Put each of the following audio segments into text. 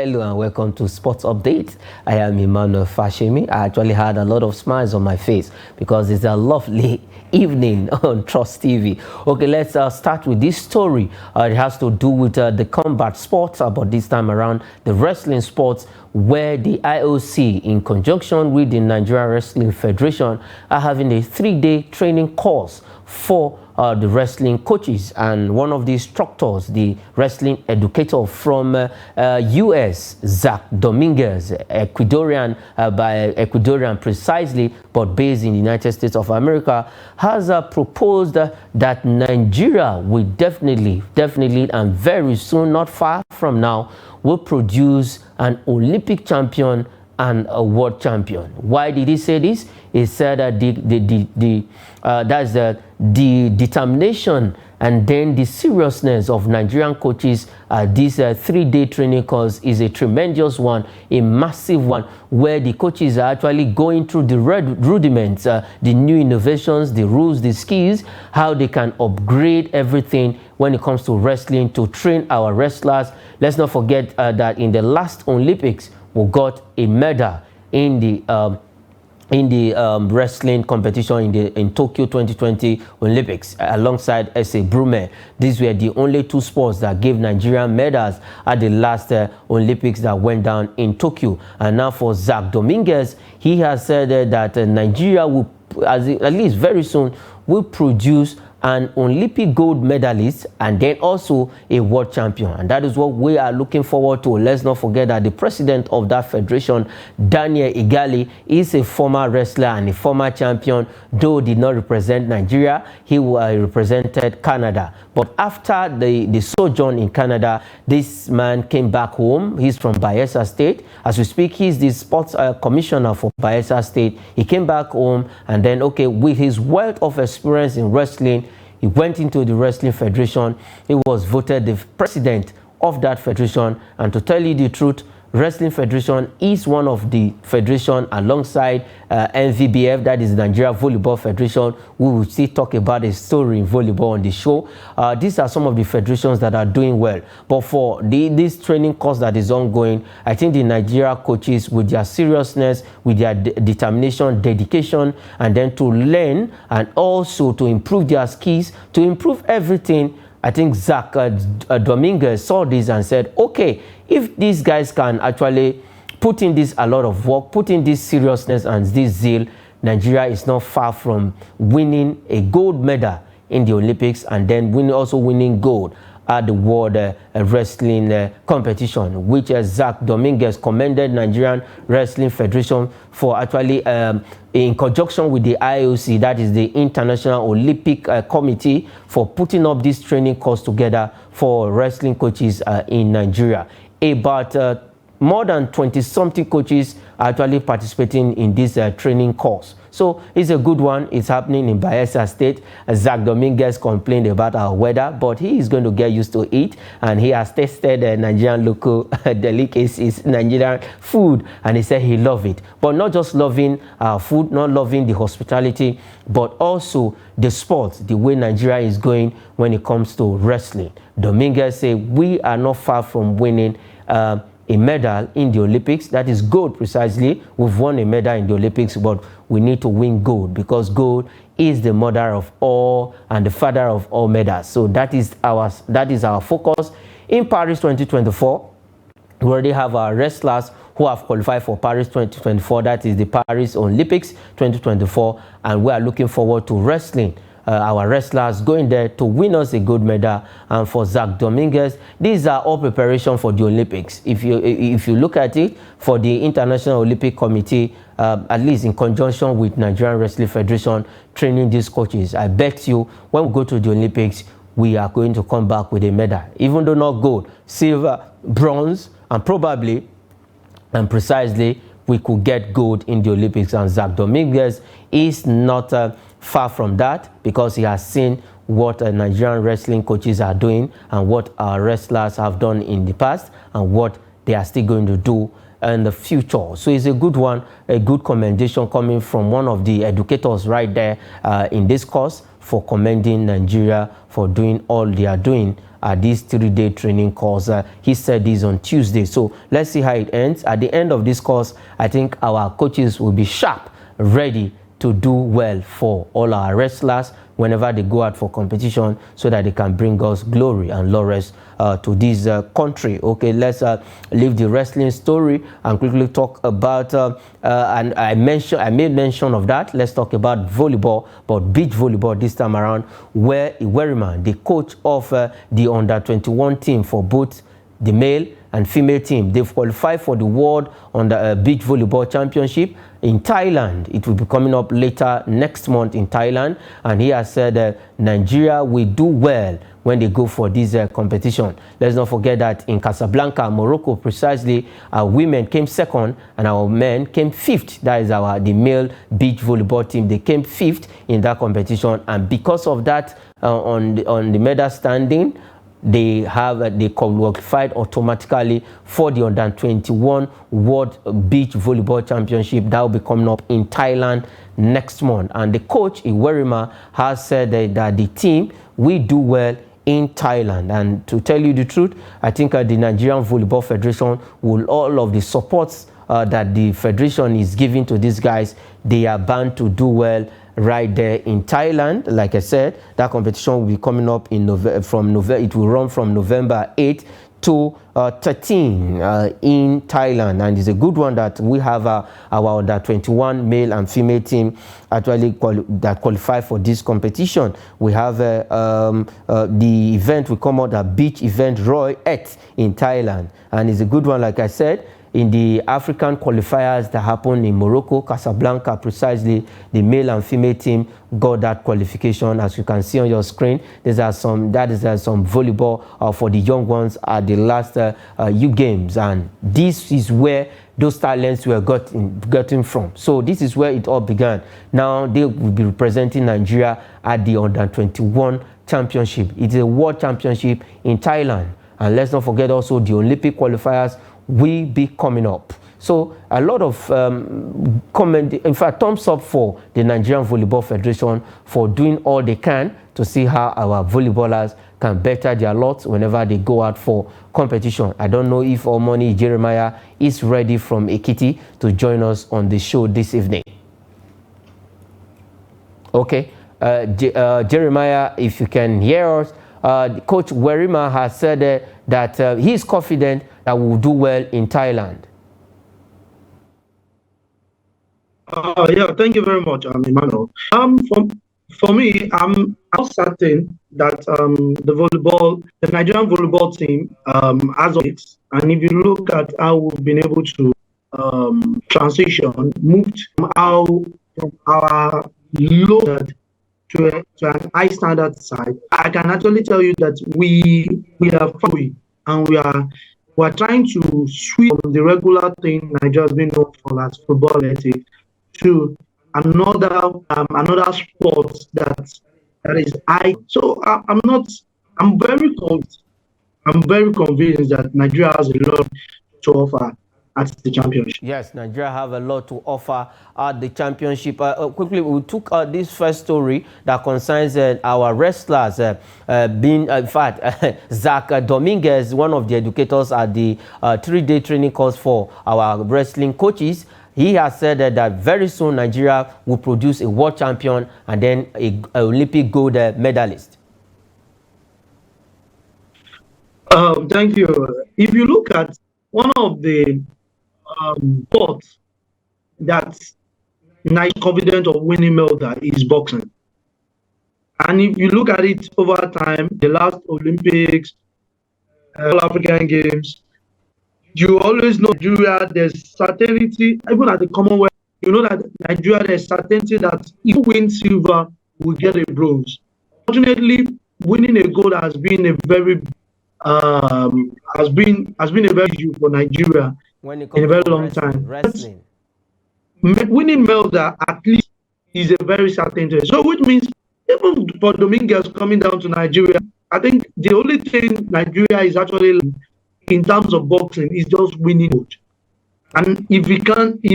Hello and welcome to Sports Update. I am Emmanuel Fashemi. I actually had a lot of smiles on my face because it's a lovely evening on Trust TV. Okay, let's start with this story. It has to do with the combat sports, but this time around the wrestling sports, where the IOC, in conjunction with the Nigerian Wrestling Federation, are having a 3-day training course for the wrestling coaches. And one of the instructors, the wrestling educator from US, Zach Dominguez, Ecuadorian, by Ecuadorian precisely, but based in the United States of America, has proposed that Nigeria will definitely and very soon, not far from now, will produce an Olympic champion and a world champion. Why did he say this? He said that the determination and then the seriousness of Nigerian coaches. This 3-day training course is a tremendous one, a massive one, where the coaches are actually going through the rudiments, the new innovations, the rules, the skills, how they can upgrade everything when it comes to wrestling to train our wrestlers. Let's not forget that in the last Olympics, we got a medal in the wrestling competition in Tokyo 2020 Olympics alongside S.A. Brume. These were the only two sports that gave Nigerian medals at the last Olympics that went down in Tokyo. And now for Zach Dominguez, he has said that Nigeria will, at least very soon, will produce an Olympic gold medalist and then also a world champion. And that is what we are looking forward to. Let's not forget that the president of that federation, Daniel Igali, is a former wrestler and a former champion, though did not represent Nigeria. He represented Canada. But after the sojourn in Canada, this man came back home. He's from Bayelsa State. As we speak, he's the sports commissioner for Bayelsa State. He came back home and then, okay, with his wealth of experience in wrestling, he went into the Wrestling Federation. He was voted the president of that federation. And to tell you the truth, Wrestling Federation is one of the federation alongside NVBF, that is Nigeria Volleyball Federation. We will still talk about a story in volleyball on the show. These are some of the federations that are doing well. But for this training course that is ongoing, I think the Nigeria coaches, with their seriousness, with their determination, dedication, and then to learn and also to improve their skills, to improve everything, I think Zach Dominguez saw this and said, okay, if these guys can actually put in this a lot of work, put in this seriousness and this zeal, Nigeria is not far from winning a gold medal in the Olympics and then also winning gold at the World Wrestling Competition, which Zach Dominguez commended Nigerian Wrestling Federation for actually, in conjunction with the IOC, that is the International Olympic Committee, for putting up this training course together for wrestling coaches in Nigeria. About more than 20-something coaches are actually participating in this training course. So it's a good one. It's happening in Bayelsa State. Zach Dominguez complained about our weather, but he is going to get used to it. And he has tested Nigerian local delicacies, Nigerian food, and he said he loved it. But not just loving food, not loving the hospitality, but also the sport, the way Nigeria is going when it comes to wrestling. Dominguez said, we are not far from winning a medal in the Olympics. That is gold precisely. We've won a medal in the Olympics, but we need to win gold because gold is the mother of all and the father of all medals. So that is our focus. In Paris 2024, we already have our wrestlers who have qualified for Paris 2024. That is the Paris Olympics 2024. And we are looking forward to wrestling our wrestlers going there to win us a gold medal. And for Zach Dominguez, these are all preparation for the Olympics. If you look at it, for the International Olympic Committee, at least in conjunction with Nigerian Wrestling Federation, training these coaches, I bet you when we go to the Olympics, we are going to come back with a medal, even though not gold, silver, bronze, and probably and precisely we could get gold in the Olympics. And Zach Dominguez is not far from that, because he has seen what Nigerian wrestling coaches are doing and what our wrestlers have done in the past and what they are still going to do in the future. So it's a good one, a good commendation coming from one of the educators right there in this course for commending Nigeria for doing all they are doing at this 3-day training course. He said this on Tuesday. So let's see how it ends. At the end of this course, I think our coaches will be sharp, ready to do well for all our wrestlers whenever they go out for competition, so that they can bring us glory and laurels to this country. Okay, let's leave the wrestling story and quickly talk about and I made mention of that. Let's talk about volleyball, but beach volleyball this time around, where EGUAVOEN, the coach of the under-21 team for both the male and female team, they've qualified for the World Beach Volleyball Championship in Thailand. It will be coming up later next month in Thailand, and he has said Nigeria will do well when they go for this competition. Let's not forget that in Casablanca, Morocco, precisely, our women came second and our men came fifth. That is the male beach volleyball team. They came fifth in that competition, and because of that, on the medal standing, they qualified automatically for the under-21 World Beach Volleyball Championship that will be coming up in Thailand next month. And the coach EGUAVOEN has said that the team will do well in Thailand. And to tell you the truth, I think the Nigerian Volleyball Federation will, all of the supports that the federation is giving to these guys, they are bound to do well right there in Thailand. Like I said, that competition will be coming up in November. It will run from November 8th to 13 in Thailand, and it's a good one that we have our under-21 male and female team actually that qualify for this competition. We have the event will come out, a beach event Roy Et in Thailand, and it's a good one. Like I said, in the African qualifiers that happened in Morocco, Casablanca, precisely, the male and female team got that qualification. As you can see on your screen, that is some volleyball for the young ones at the last U Games, and this is where those talents were gotten from. So this is where it all began. Now they will be representing Nigeria at the under-21 championship. It is a world championship in Thailand, and let's not forget also the Olympic qualifiers will be coming up. So a lot of comment, in fact, thumbs up for the Nigerian Volleyball Federation for doing all they can to see how our volleyballers can better their lot whenever they go out for competition. I don't know if Omoni Jeremiah is ready from Ekiti to join us on the show this evening. Okay, Jeremiah, if you can hear us, Coach EGUAVOEN has said that he is confident that we will do well in Thailand. Yeah, thank you very much, Emmanuel. For me, I'm certain that the Nigerian volleyball team, as of it, and if you look at how we've been able to moved from our low to an high standard side, I can actually tell you that we are following, and we're trying to switch from the regular thing Nigeria has been known for as football ethic to another sport that is high. So I'm very convinced that Nigeria has a lot to offer at the championship. Yes, Nigeria have a lot to offer at the championship. Quickly, we took this first story that concerns our wrestlers in fact, Zach Dominguez, one of the educators at the 3-day training course for our wrestling coaches. He has said that very soon Nigeria will produce a world champion and then an Olympic gold medalist. Thank you. If you look at one of the sports that's nice, confident of winning medal is boxing. And if you look at it over time, the last Olympics, All African Games, you always know Nigeria, there's certainty, even at the Commonwealth, you know that Nigeria, there's certainty that if you win silver, we get a bronze. Fortunately, winning a gold has been a very issue for Nigeria in a very long time. Wrestling. Winning medal at least is a very certain thing. So which means even for Dominguez coming down to Nigeria, I think the only thing Nigeria is actually in terms of boxing is just winning gold. And if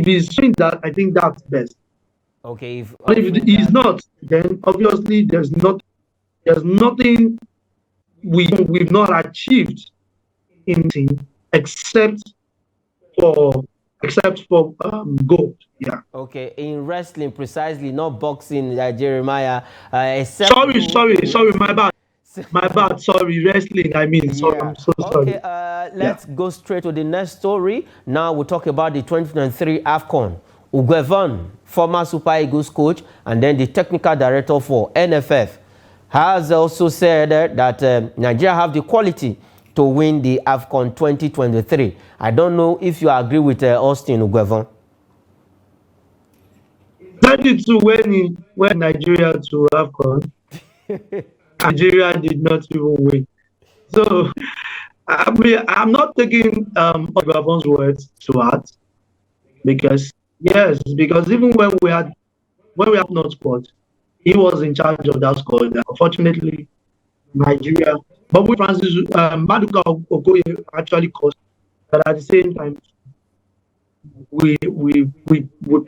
he's doing that, I think that's best. Okay, But if he's not, then obviously there's nothing we've not achieved in team for except for gold. Yeah. Okay, in wrestling precisely, not boxing, Jeremiah. Except sorry, my bad. My bad, sorry, wrestling, I mean, sorry, yeah. I'm so sorry. Okay, let's go straight to the next story. Now we'll talk about the 2023 AFCON. EGUAVOEN, former Super Eagles coach, and then the technical director for NFF, has also said that Nigeria have the quality to win the AFCON 2023. I don't know if you agree with Austin EGUAVOEN. That is when Nigeria to AFCON. Nigeria did not even win. So I mean, I'm not taking EGUAVOEN's words to heart because even when we have not squad, he was in charge of that squad. Unfortunately, Nigeria, but with Francis Maduka Okoye actually cost, but at the same time, we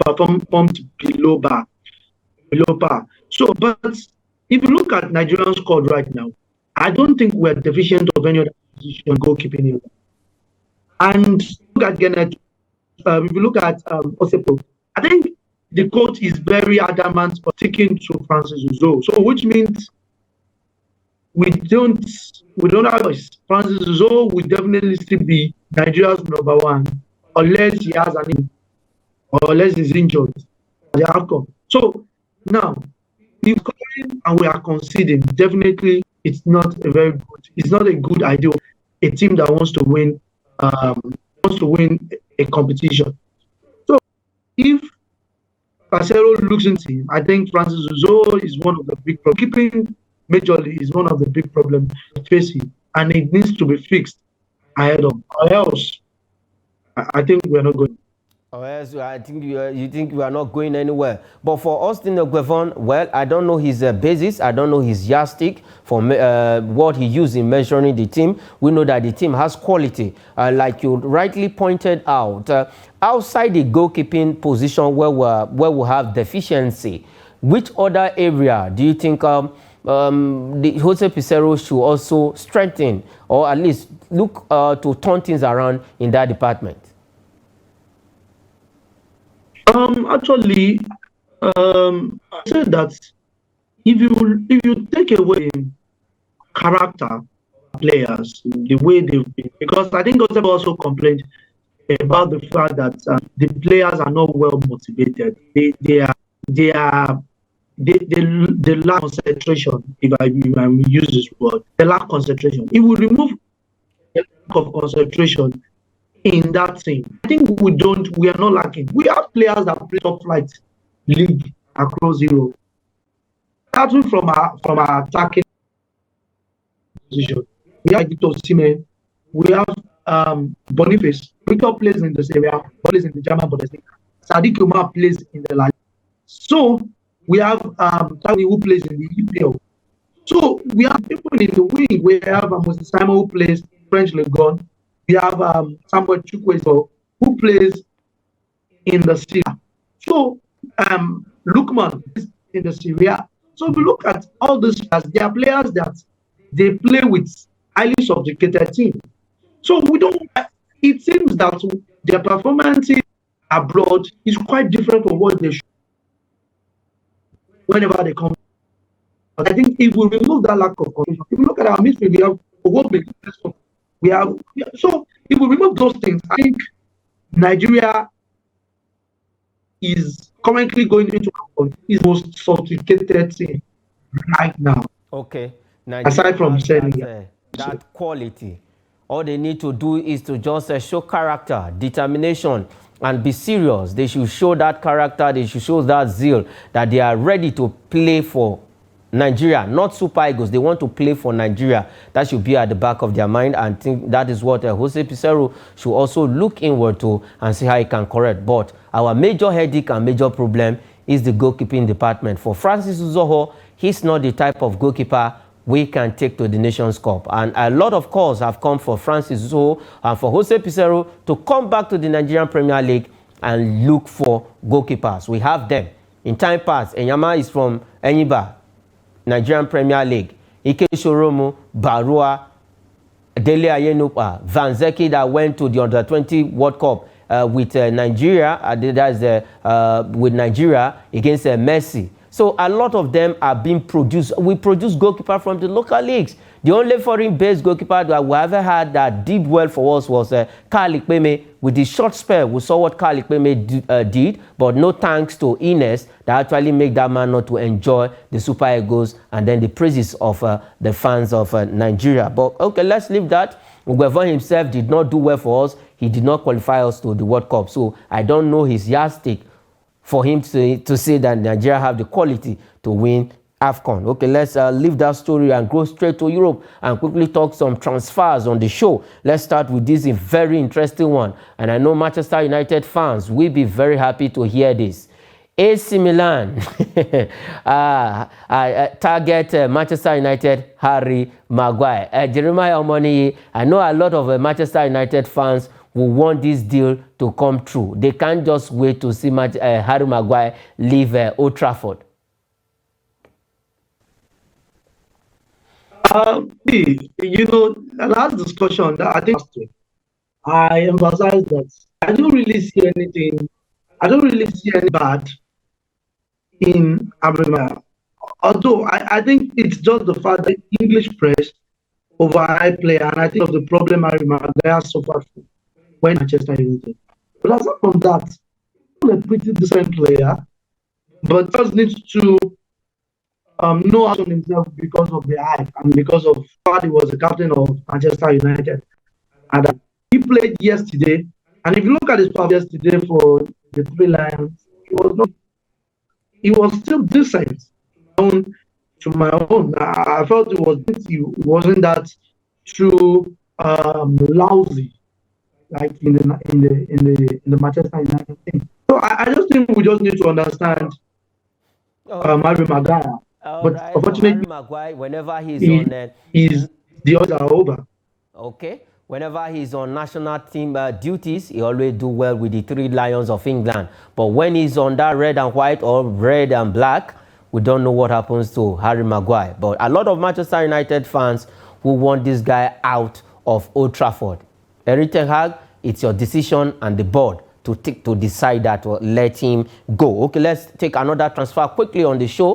performed below par. So, but if you look at Nigerian squad right now, I don't think we're deficient of any other position goalkeeping area. And look at if you look at Osepo, I think the coach is very adamant for sticking to Francis Uzo. So which means we don't have Francis Uzo will definitely still be Nigeria's #1 unless he has an injury or unless he's injured at the outcome. So now if scoring and we are conceding, definitely it's not a good idea. A team that wants to win a competition. So if Casero looks into him, I think Francis Uzo is one of the big problems. Keeping majorly is one of the big problems facing, and it needs to be fixed ahead of. Or else, I think we're not going. Or else, I think you think we are not going anywhere. But for Austin EGUAVOEN, well, I don't know his basis. I don't know his yardstick for what he used in measuring the team. We know that the team has quality, like you rightly pointed out. Outside the goalkeeping position where we have deficiency, which other area do you think the Jose Pizarro should also strengthen, or at least look to turn things around in that department? Actually, I said that if you take away character players, the way they've been, because I think Gotham also complained about the fact that the players are not well motivated. They lack concentration. If I use this word, they lack concentration. If we remove the lack of concentration in that team, I think we are not lacking. We have players that play top flight league across Europe. Starting from our attacking position, we have Victor Osimhen, we have Boniface. Victor plays in the Serie A, plays in the German Bundesliga. Sadiq Umar plays in the La Liga. So we have Tony who plays in the EPL. So we have people in the wing. We have Moses Simon who plays French Ligue 1. We have Samuel Chukwueze who plays in the Serie A. So Lukman is in the Serie A. So if you look at all these players, they are players that they play with highly sophisticated team. So it seems that their performance abroad is quite different from what they should whenever they come. But I think if we remove that lack of condition, if we look at our midfield, we have so if we remove those things, I think Nigeria is currently going into his most sophisticated team right now. Okay. Nigeria aside from Senegal, that quality, all they need to do is to just show character, determination, and be serious. They should show that character. They should show that zeal that they are ready to play for Nigeria, not Super Eagles. They want to play for Nigeria. That should be at the back of their mind, and think that is what Jose Pizarro should also look inward to and see how he can correct. But our major headache and major problem is the goalkeeping department. For Francis Uzoho, he's not the type of goalkeeper we can take to the Nations Cup. And a lot of calls have come for Francis Uzoho and for Jose Pizarro to come back to the Nigerian Premier League and look for goalkeepers. We have them In time past, Enyama is from Enyiba, Nigerian Premier League. Ike Shoromu, Barua, Dele Ayenupa, Van Zeki that went to the Under-20 World Cup with Nigeria, with Nigeria against Messi. So a lot of them are being produced. We produce goalkeeper from the local leagues. The only foreign-based goalkeeper that we ever had that did well for us was Carl Ikpeme. With the short spell, we saw what Carl Ikpeme did, but no thanks to Ines that actually make that man not to enjoy the Super Eagles and then the praises of the fans of Nigeria. But okay, let's leave that. EGUAVOEN himself did not do well for us. He did not qualify us to the World Cup. So I don't know his yardstick for him to say that Nigeria have the quality to win AFCON. Okay, let's leave that story and go straight to Europe and quickly talk some transfers on the show. Let's start with this very interesting one. And I know Manchester United fans will be very happy to hear this. AC Milan target Manchester United Harry Maguire. Jeremiah Omoni, I know a lot of Manchester United fans will want this deal to come true. They can't just wait to see Harry Maguire leave Old Trafford. You know, the last discussion that I think I emphasize that I don't really see anything. I don't really see any bad in Abraham. Although I think it's just the fact that English press overhype player, and I think of the problem Maguire suffered from when Manchester United. But aside from that, he's a pretty decent player, but just needs to know how to himself because of the hype and because of how he was the captain of Manchester United. And he played yesterday, and if you look at his performance yesterday for the Three Lions, he was still decent. To my own, I felt it wasn't that too lousy like in the Manchester United team. So I just think we just need to understand Harry Maguire. But right. unfortunately, Maguire, whenever he's the odds are over. Okay. Whenever he's on national team duties, he always do well with the Three Lions of England. But when he's on that red and white or red and black, we don't know what happens to Harry Maguire. But a lot of Manchester United fans who want this guy out of Old Trafford. Erik ten Hag, it's your decision and the board to decide that or let him go. Okay, let's take another transfer quickly on the show.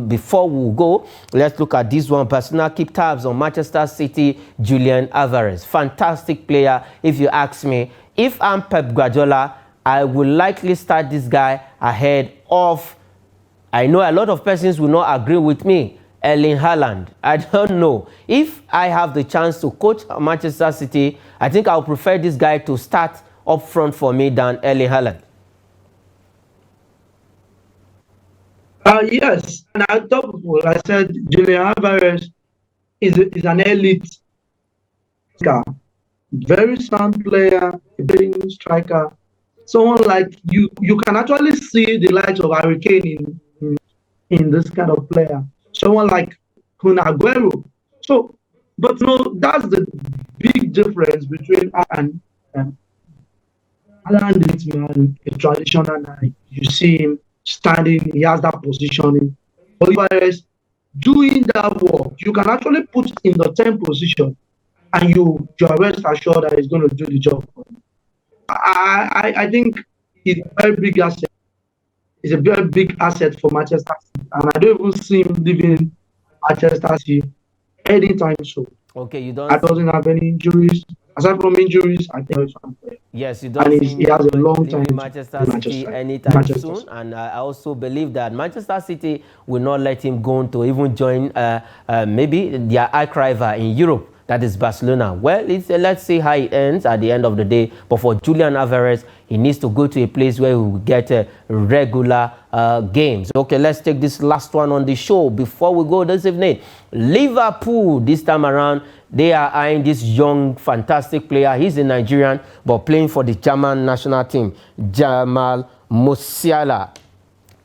Before we go, let's look at this one. Barcelona keep tabs on Manchester City, Julian Alvarez. Fantastic player, if you ask me. If I'm Pep Guardiola, I will likely start this guy ahead of, I know a lot of persons will not agree with me, Erling Haaland. I don't know. If I have the chance to coach Manchester City, I think I'll prefer this guy to start up front for me than Erling Haaland. Yes, and I thought before, I said Julian Alvarez is an elite striker, very sound player, a very striker. Someone like you can actually see the likes of Harry Kane in this kind of player. Someone like Kun Aguero. So, but no, that's the big difference between and Haaland is man, a traditional guy. You see him standing, he has that positioning. Alvarez doing that work, you can actually put in the 10th position and you are rest assured that he's going to do the job for you. I think it's a very big asset. It's a very big asset for Manchester City. And I don't even see him leaving Manchester City anytime soon. Okay, you don't. I doesn't have any injuries. Aside from injuries, I think he's fine. Yes, you don't. And he has a long time in Manchester City anytime soon. And I also believe that Manchester City will not let him go to even join maybe their arch rival in Europe. That is Barcelona. Well, let's see how it ends at the end of the day. But for Julian Alvarez, he needs to go to a place where he will get regular games. Okay, let's take this last one on the show before we go this evening. Liverpool, this time around, they are eyeing this young, fantastic player. He's a Nigerian, but playing for the German national team, Jamal Musiala.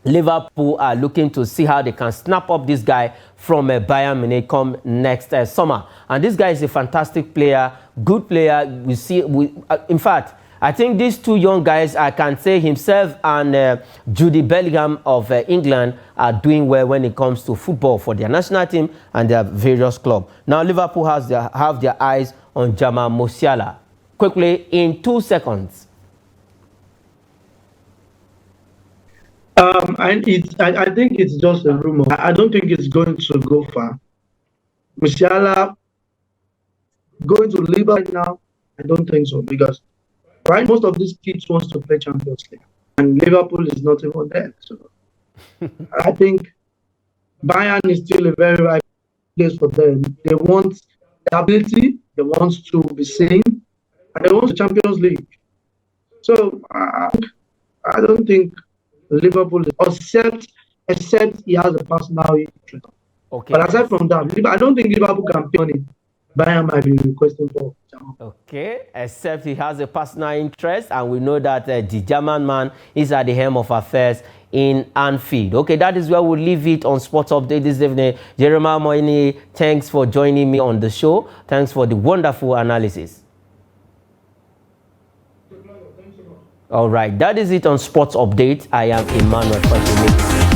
Liverpool are looking to see how they can snap up this guy from Bayern Munich come next summer. And this guy is a fantastic player, good player. We see, in fact, I think these two young guys, I can say himself and Jude Bellingham of England are doing well when it comes to football for their national team and their various clubs. Now Liverpool have their eyes on Jamal Musiala. Quickly, in 2 seconds. I think it's just a rumor. I don't think it's going to go far. Musiala going to Liverpool right now? I don't think so, because most of these kids wants to play Champions League, and Liverpool is not even there. So I think Bayern is still a very right place for them. They want stability, they want to be seen, and they want the Champions League. So I don't think Liverpool, except he has a personal interest. Okay. But aside from that, I don't think Liverpool can pay money. Bayern might be requesting for German. Okay, except he has a personal interest, and we know that the German man is at the helm of affairs in Anfield. Okay, that is where we'll leave it on Sports Update this evening. Jeremiah Moini, thanks for joining me on the show. Thanks for the wonderful analysis. All right, that is it on Sports Update. I am Emmanuel Fatimix.